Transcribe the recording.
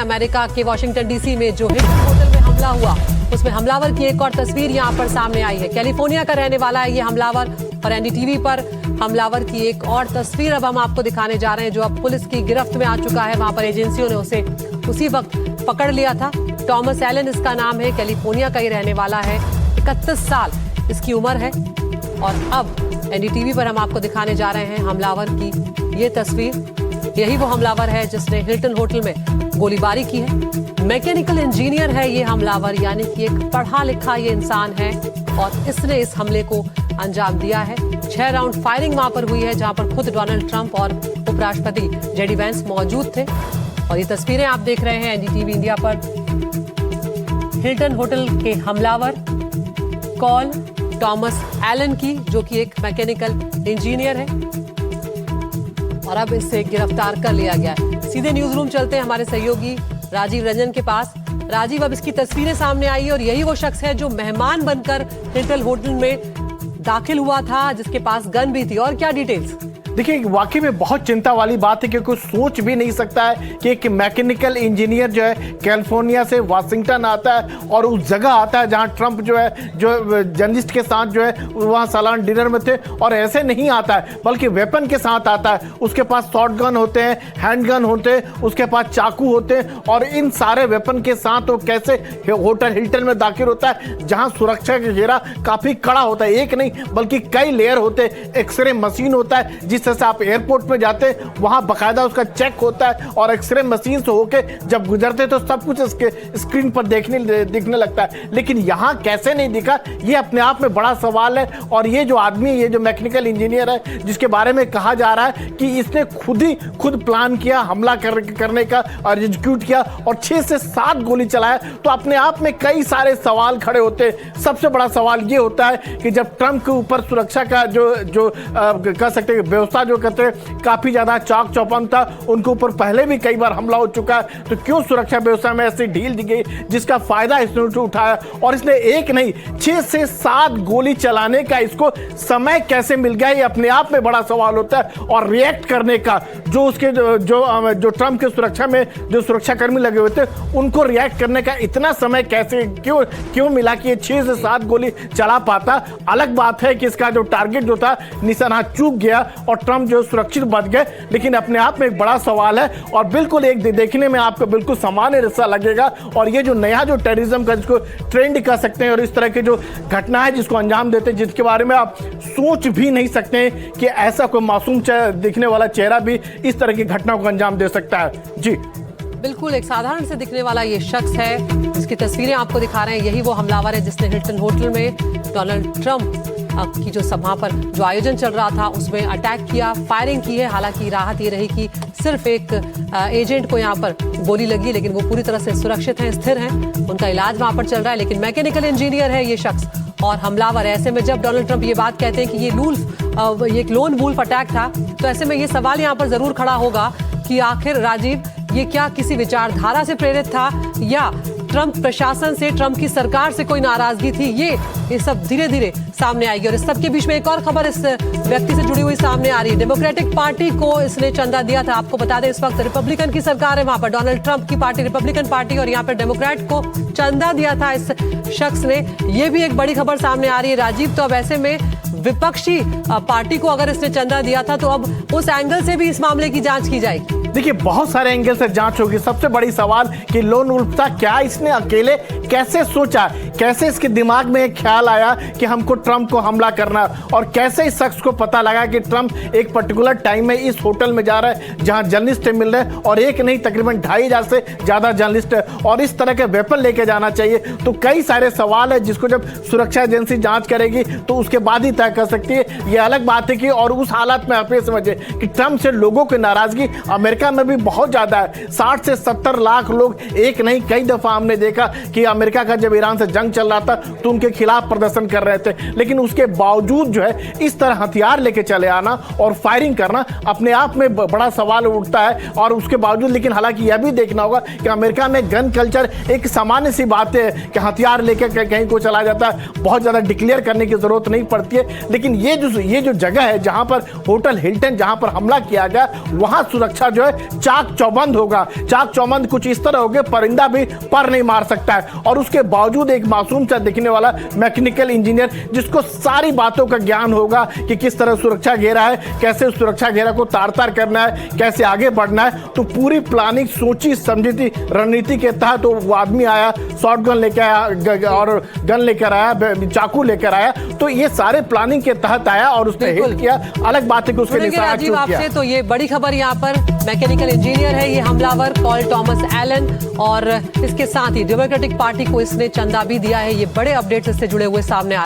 America के Washington DC में जो हिल्टन होटल में हमला हुआ, उसमें हमलावर की एक और तस्वीर यहाँ पर सामने आई है। कैलिफोर्निया का रहने वाला है ये हमलावर और एनडीटीवी पर हमलावर की एक और तस्वीर अब हम आपको दिखाने जा रहे हैं, जो अब पुलिस की गिरफ्त में आ चुका है। वहां पर एजेंसियों ने उसे उसी वक्त पकड़ लिया था। टॉमस एलन इसका नाम है, कैलिफोर्निया का ही रहने वाला है, 31 साल इसकी उम्र है। और अब एनडीटीवी पर हम आपको दिखाने जा रहे हैं हमलावर की ये तस्वीर। यही वो हमलावर है जिसने हिल्टन होटल में गोलीबारी की है। मैकेनिकल इंजीनियर है ये हमलावर, यानी कि एक पढ़ा लिखा ये इंसान है और इसने इस हमले को अंजाम दिया है। 6 राउंड फायरिंग वहां पर हुई है, जहां पर खुद डोनाल्ड ट्रंप और उपराष्ट्रपति जेडी वेंस मौजूद थे। और ये तस्वीरें आप देख रहे हैं एनडीटीवी इंडिया पर। हिल्टन होटल के हमलावर कॉल टॉमस एलन की, जो कि एक मैकेनिकल इंजीनियर है, और अब इसे गिरफ्तार कर लिया गया है। सीधे न्यूज रूम चलते हैं हमारे सहयोगी राजीव रंजन के पास। राजीव, अब इसकी तस्वीरें सामने आई और यही वो शख्स है जो मेहमान बनकर हिल्टन होटल में दाखिल हुआ था, जिसके पास गन भी थी। और क्या डिटेल्स? देखिए, वाकई में बहुत चिंता वाली बात है, क्योंकि सोच भी नहीं सकता है कि एक मैकेनिकल इंजीनियर जो है कैलिफोर्निया से वाशिंगटन आता है और उस जगह आता है जहां ट्रंप जो है, जो जर्नलिस्ट के साथ जो है वहां सालाना डिनर में थे, और ऐसे नहीं आता है बल्कि वेपन के साथ आता है। उसके पास शॉट गन होते हैं, हैंड गन होते हैं, उसके पास चाकू होते हैं, और इन सारे वेपन के साथ वो कैसे होटल हिल्टन में दाखिल होता है, जहां सुरक्षा का घेरा काफी कड़ा होता है। एक नहीं बल्कि कई लेयर होते हैं। एक्सरे मशीन होता है, जिस से आप एयरपोर्ट में जाते हैं वहां बकायदा उसका चेक होता है, और एक्सरे मशीन से होके जब गुजरते तो सब कुछ इसके स्क्रीन पर दिखने लगता है। लेकिन यहां कैसे नहीं दिखा, ये अपने आप में बड़ा सवाल है। और ये जो आदमी, ये जो मैकेनिकल इंजीनियर है, जिसके बारे में कहा जा रहा है कि इसने खुद प्लान किया हमला करने का और एग्जीक्यूट किया, और 6 से 7 गोली चलाया, तो अपने आप में कई सारे सवाल खड़े होते हैं। सबसे बड़ा सवाल ये होता है कि जब ट्रंप के ऊपर सुरक्षा का जो कह सकते हैं व्यवस्था जो कहते हैं काफी ज्यादा चाक चौपन था, उनके ऊपर पहले भी कई बार हमला हो चुका है, तो क्यों सुरक्षा व्यवस्था में ऐसी ढील दी गई, जिसका फायदा इसने उठाया। और इसने एक नहीं 6 से 7 गोली चलाने का इसको समय कैसे मिल गया, ये अपने आप में बड़ा सवाल होता है। और रिएक्ट करने का जो उसके जो ट्रंप के सुरक्षा में जो सुरक्षाकर्मी लगे हुए थे, उनको रिएक्ट करने का इतना समय कैसे क्यों मिला कि ये 6 से 7 गोली चला पाता। अलग बात है कि इसका जो टारगेट जो था निशाना चूक गया और ट्रंप जो सुरक्षित बच गए, लेकिन अपने आप में एक बड़ा सवाल है। और बिल्कुल एक देखने में आपको बिल्कुल सामान्य रिश्ता लगेगा, और ये जो नया जो टेररिज्म का जिसको ट्रेंड कर सकते हैं, और इस तरह के जो घटना है जिसको अंजाम देते हैं, जिसके बारे में आप सोच भी नहीं सकते हैं कि ऐसा कोई मासूम दिखने वाला चेहरा भी इस तरह की घटना को अंजाम दे सकता है। जी बिल्कुल, एक साधारण से दिखने वाला ये शख्स है जिसकी तस्वीरें आपको दिखा रहे हैं। यही वो हमलावर है जिसने हिल्टन होटल में डोनाल्ड ट्रंप की जो सभा पर जो आयोजन चल रहा था उसमें अटैक किया, फायरिंग की है। हालांकि राहत ये रही कि सिर्फ एक एजेंट को यहाँ पर गोली लगी, लेकिन वो पूरी तरह से सुरक्षित हैं, स्थिर हैं, उनका इलाज वहां पर चल रहा है। लेकिन मैकेनिकल इंजीनियर है ये शख्स और हमलावर। ऐसे में जब डोनाल्ड ट्रंप ये बात कहते हैं कि ये एक लोन वुल्फ अटैक था, तो ऐसे में ये सवाल यहाँ पर जरूर खड़ा होगा कि आखिर राजीव, ये क्या किसी विचारधारा से प्रेरित था, या ट्रंप प्रशासन से, ट्रंप की सरकार से कोई नाराजगी थी? ये सब धीरे धीरे सामने आएगी। और इस सब के बीच में एक और खबर इस व्यक्ति से जुड़ी हुई सामने आ रही है। डेमोक्रेटिक पार्टी को इसने चंदा दिया था। आपको बता दें, इस वक्त रिपब्लिकन की सरकार है वहां पर, डोनाल्ड ट्रंप की पार्टी रिपब्लिकन पार्टी, और यहाँ पर डेमोक्रेट को चंदा दिया था इस शख्स ने। ये भी एक बड़ी खबर सामने आ रही है राजीव। तो अब ऐसे में विपक्षी पार्टी को अगर इसने चंदा दिया था, तो अब उस एंगल से भी इस मामले की जांच की जाएगी। देखिए, बहुत सारे एंगल से जांच होगी। सबसे बड़ी सवाल कि लोन वुल्फ था क्या, इसने अकेले कैसे सोचा, कैसे इसके दिमाग में एक ख्याल आया कि हमको ट्रंप को हमला करना, और कैसे इस शख्स को पता लगा कि ट्रंप एक पर्टिकुलर टाइम में इस होटल में जा रहा है जहां जर्नलिस्ट मिल रहे हैं, और एक नहीं तकरीबन 2500 से ज्यादा जर्नलिस्ट है, और इस तरह के वेपन लेके जाना चाहिए। तो कई सारे सवाल है जिसको जब सुरक्षा एजेंसी जांच करेगी तो उसके बाद ही तय कर सकती है। ये अलग बात है कि और उस हालात में आप ये समझे कि ट्रंप से लोगों की नाराजगी अमेरिका में भी बहुत ज्यादा है। 60 से 70 लाख लोग, एक नहीं कई दफा हमने देखा कि अमेरिका का जब ईरान से जंग चल रहा था तो उनके खिलाफ प्रदर्शन कर रहे थे, लेकिन उसके बावजूद जो है इस तरह हथियार लेके चले आना और फायरिंग करना अपने आप में बड़ा सवाल उठता है। और उसके बावजूद, लेकिन हालांकि यह भी देखना होगा कि अमेरिका में गन कल्चर एक सामान्य सी बात है कि हथियार लेके कहीं को चला जाता है, बहुत ज्यादा डिक्लेयर करने की जरूरत नहीं पड़ती है। लेकिन ये जो जगह है जहां पर होटल हिल्टन जहां पर हमला किया गया, वहां सुरक्षा जो है चाक चौबंद होगा। चाक चौबंद कुछ इस तरह होगा, परिंदा भी पर नहीं मार सकता है। और उसके बावजूद एक मासूम सा दिखने वाला मैकेनिकल इंजीनियर जिसको सारी बातों का ज्ञान होगा कि किस तरह सुरक्षा घेरा है, कैसे उस सुरक्षा घेरा को तार तार करना है, कैसे आगे बढ़ना है, तो पूरी प्लानिंग सोची समझी रणनीति के तहत तो वो आदमी आया, शॉर्ट गन लेकर आया और गन लेकर आया, चाकू लेकर आया। तो ये सारे प्लानिंग के तहत आया और उसने हिट किया। अलग बात है कि उसके निशाना राजीव चूक गया। आपसे तो ये बड़ी खबर यहाँ पर, मैकेनिकल इंजीनियर है ये हमलावर पॉल थॉमस एलन, और इसके साथ ही डेमोक्रेटिक पार्टी को इसने चंदा भी दिया है। ये बड़े अपडेट्स इससे जुड़े हुए सामने आ रहे हैं।